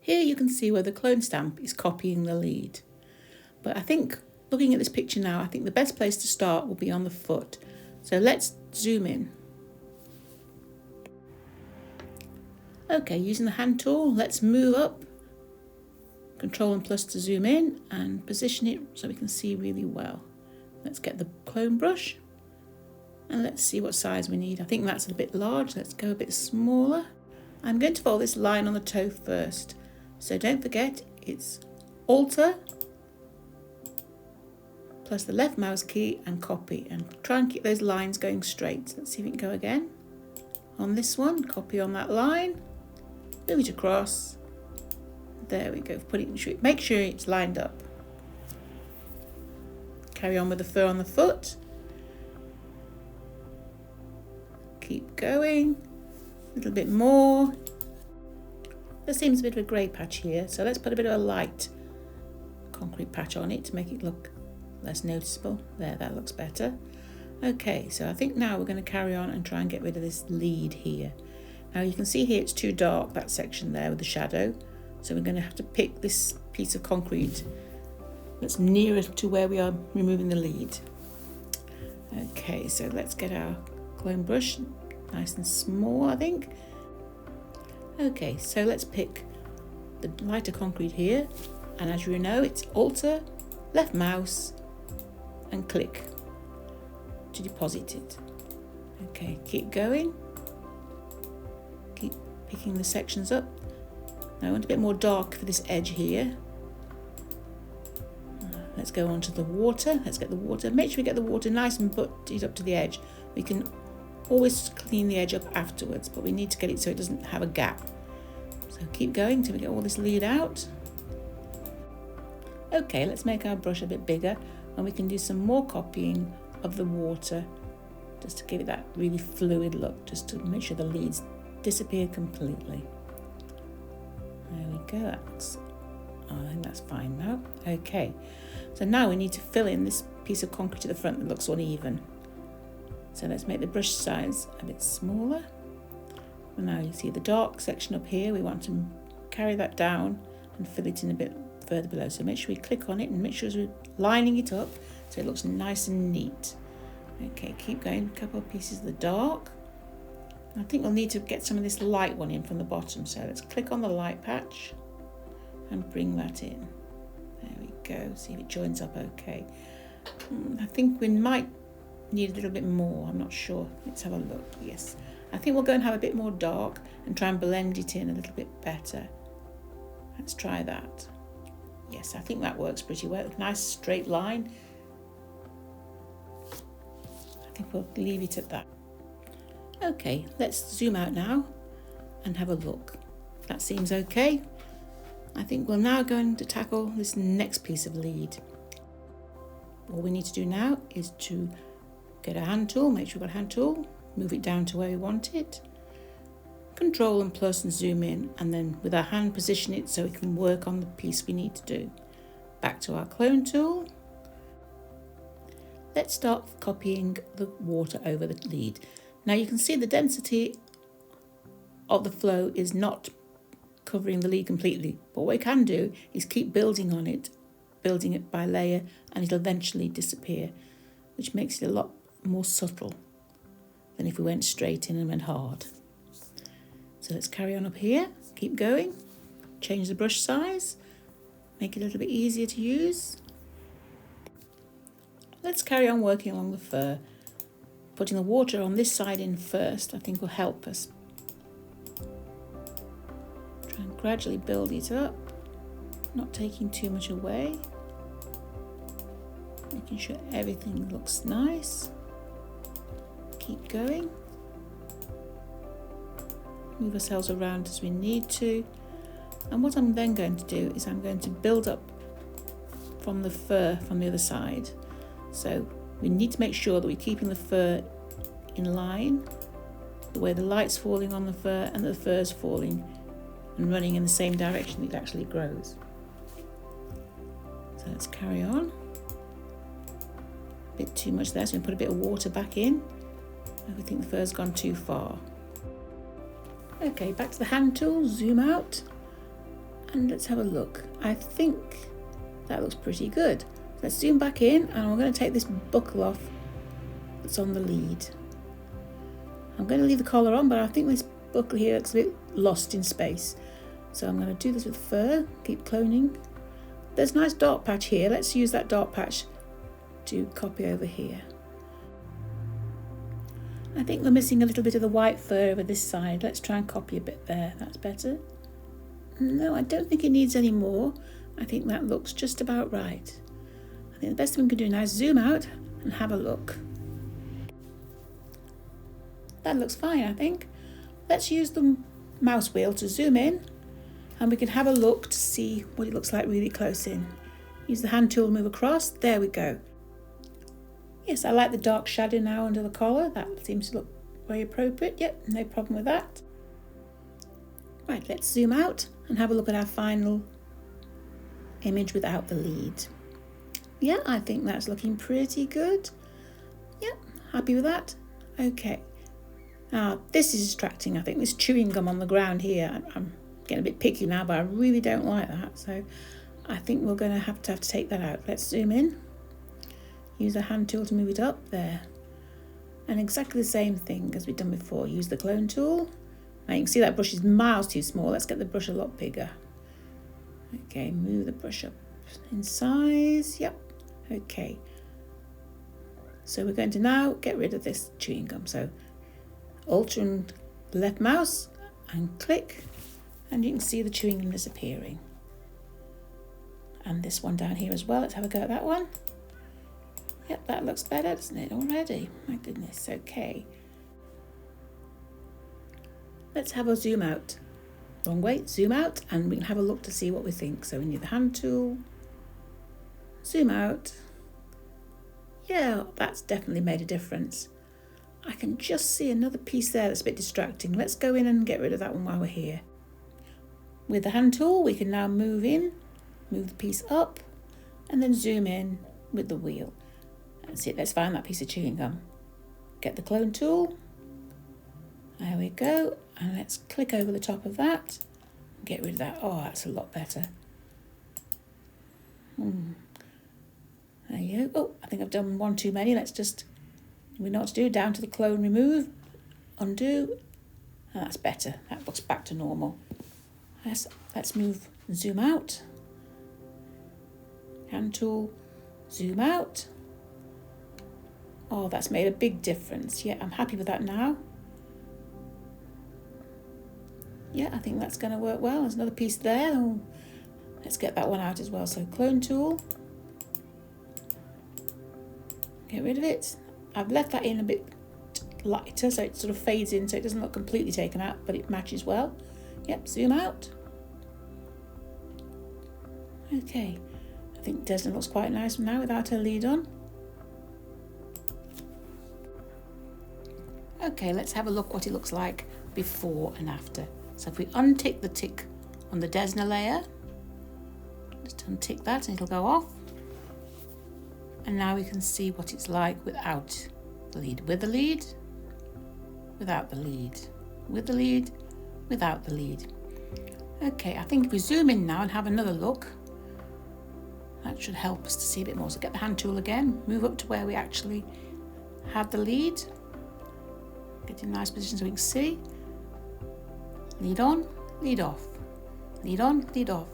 Here you can see where the clone stamp is copying the lead. But I think, looking at this picture now, I think the best place to start will be on the foot. So let's zoom in. Okay, using the hand tool, let's move up. Control and plus to zoom in and position it so we can see really well. Let's get the clone brush and let's see what size we need. I think that's a bit large. Let's go a bit smaller. I'm going to follow this line on the toe first. So don't forget, it's Alter plus the left mouse key and copy, and try and keep those lines going straight. Let's see if we can go again. On this one, copy on that line, move it across. There we go. Put it in, make sure it's lined up. Carry on with the fur on the foot. Keep going. A little bit more. There seems a bit of a grey patch here, so let's put a bit of a light concrete patch on it to make it look less noticeable. There, that looks better. Okay, so I think now we're going to carry on and try and get rid of this lead here. Now you can see here it's too dark, that section there with the shadow. So we're going to have to pick this piece of concrete that's nearest to where we are removing the lead. Okay, so let's get our clone brush nice and small, I think. Okay, so let's pick the lighter concrete here. And as you know, it's Alter, left mouse, and click to deposit it. Okay, keep going. Keep picking the sections up. Now I want a bit more dark for this edge here. Let's go on to the water. Let's get the water. Make sure we get the water nice and butted up to the edge. We can always clean the edge up afterwards, but we need to get it so it doesn't have a gap. So keep going till we get all this lead out. Okay, let's make our brush a bit bigger and we can do some more copying of the water just to give it that really fluid look, just to make sure the leads disappear completely. There we go. I think that's fine now. Okay, so now we need to fill in this piece of concrete at the front that looks uneven. So let's make the brush size a bit smaller. And now you see the dark section up here. We want to carry that down and fill it in a bit further below. So make sure we click on it and make sure we're lining it up so it looks nice and neat. Okay, keep going. A couple of pieces of the dark. I think we'll need to get some of this light one in from the bottom. So let's click on the light patch and bring that in. There we go. See if it joins up okay. I think we might need a little bit more. I'm not sure. Let's have a look. Yes. I think we'll go and have a bit more dark and try and blend it in a little bit better. Let's try that. Yes, I think that works pretty well. Nice straight line. I think we'll leave it at that. Okay, let's zoom out now and have a look. That seems okay. I think we're now going to tackle this next piece of lead. All we need to do now is to get a hand tool, make sure we've got a hand tool, move it down to where we want it, Control and plus and zoom in, and then with our hand position it so we can work on the piece we need to do. Back to our clone tool. Let's start copying the water over the lead. Now you can see the density of the flow is not covering the lead completely, but what we can do is keep building on it, building it by layer, and it'll eventually disappear, which makes it a lot more subtle than if we went straight in and went hard. So let's carry on up here, keep going, change the brush size, make it a little bit easier to use. Let's carry on working along the fur. Putting the water on this side in first, I think will help us. Try and gradually build it up, not taking too much away. Making sure everything looks nice. Keep going. Move ourselves around as we need to. And what I'm then going to do is I'm going to build up from the fur from the other side. So we need to make sure that we're keeping the fur in line, the way the light's falling on the fur and the fur's falling and running in the same direction it actually grows. So let's carry on. A bit too much there, so we put a bit of water back in. I think the fur's gone too far. Okay, back to the hand tool, zoom out, And let's have a look. I think that looks pretty good. Let's zoom back in, and we're going to take this buckle off that's on the lead. I'm going to leave the collar on, but I think this buckle here looks a bit lost in space. So I'm going to do this with fur, keep cloning. There's a nice dark patch here. Let's use that dark patch to copy over here. I think we're missing a little bit of the white fur over this side. Let's try and copy a bit there. That's better. No, I don't think it needs any more. I think that looks just about right. I think the best thing we can do now is zoom out and have a look. That looks fine, I think. Let's use the mouse wheel to zoom in, and we can have a look to see what it looks like really close in. Use the hand tool to move across. There we go. Yes, I like the dark shadow now under the collar. That seems to look very appropriate. Yep, no problem with that. Right, let's zoom out and have a look at our final image without the lead. Yeah, I think that's looking pretty good. Yep, happy with that. Okay. This is distracting, I think. This chewing gum on the ground here. I'm getting a bit picky now, but I really don't like that. So I think we're going to have to take that out. Let's zoom in. Use the hand tool to move it up there. And exactly the same thing as we've done before. Use the clone tool. Now you can see that brush is miles too small. Let's get the brush a lot bigger. Okay, move the brush up in size. Yep. Okay. So we're going to now get rid of this chewing gum. So Alt and left mouse and click, and you can see the chewing gum disappearing. And this one down here as well. Let's have a go at that one. Yep, that looks better, doesn't it, already? My goodness, okay. Let's have a zoom out. Wrong way, zoom out, and we can have a look to see what we think. So we need the hand tool, zoom out. Yeah, that's definitely made a difference. I can just see another piece there that's a bit distracting. Let's go in and get rid of that one while we're here. With the hand tool, we can now move in, move the piece up, and then zoom in with the wheel. That's it, let's find that piece of chewing gum. Get the clone tool. There we go. And let's click over the top of that. Get rid of that. Oh, that's a lot better. There you go. Oh, I think I've done one too many. Let's just, we know what to do. Down to the clone, remove, undo. And that's better. That looks back to normal. Let's move and zoom out. Hand tool, zoom out. Oh, that's made a big difference. Yeah, I'm happy with that now. Yeah, I think that's going to work well. There's another piece there. Oh, let's get that one out as well. So clone tool. Get rid of it. I've left that in a bit lighter so it sort of fades in so it doesn't look completely taken out, but it matches well. Yep, zoom out. Okay, I think Desna looks quite nice now without her lead on. Okay, let's have a look what it looks like before and after. So if we untick the tick on the Desna layer, just untick that and it'll go off. And now we can see what it's like without the lead. With the lead, without the lead. With the lead, without the lead. Okay, I think if we zoom in now and have another look, that should help us to see a bit more. So get the hand tool again, move up to where we actually have the lead. Get in a nice position so we can see. Lead on, lead off. Lead on, lead off.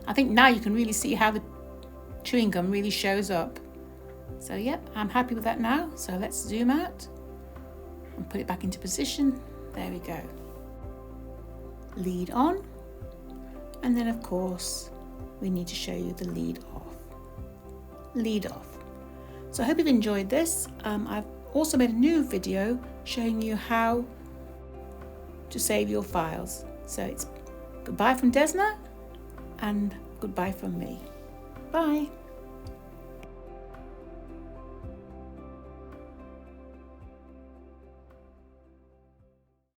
I think now you can really see how the chewing gum really shows up. So yep, I'm happy with that now. So let's zoom out and put it back into position. There we go. Lead on. And then of course, we need to show you the lead off. Lead off. So I hope you've enjoyed this. I've also made a new video showing you how to save your files. So it's goodbye from Desna and goodbye from me. Bye.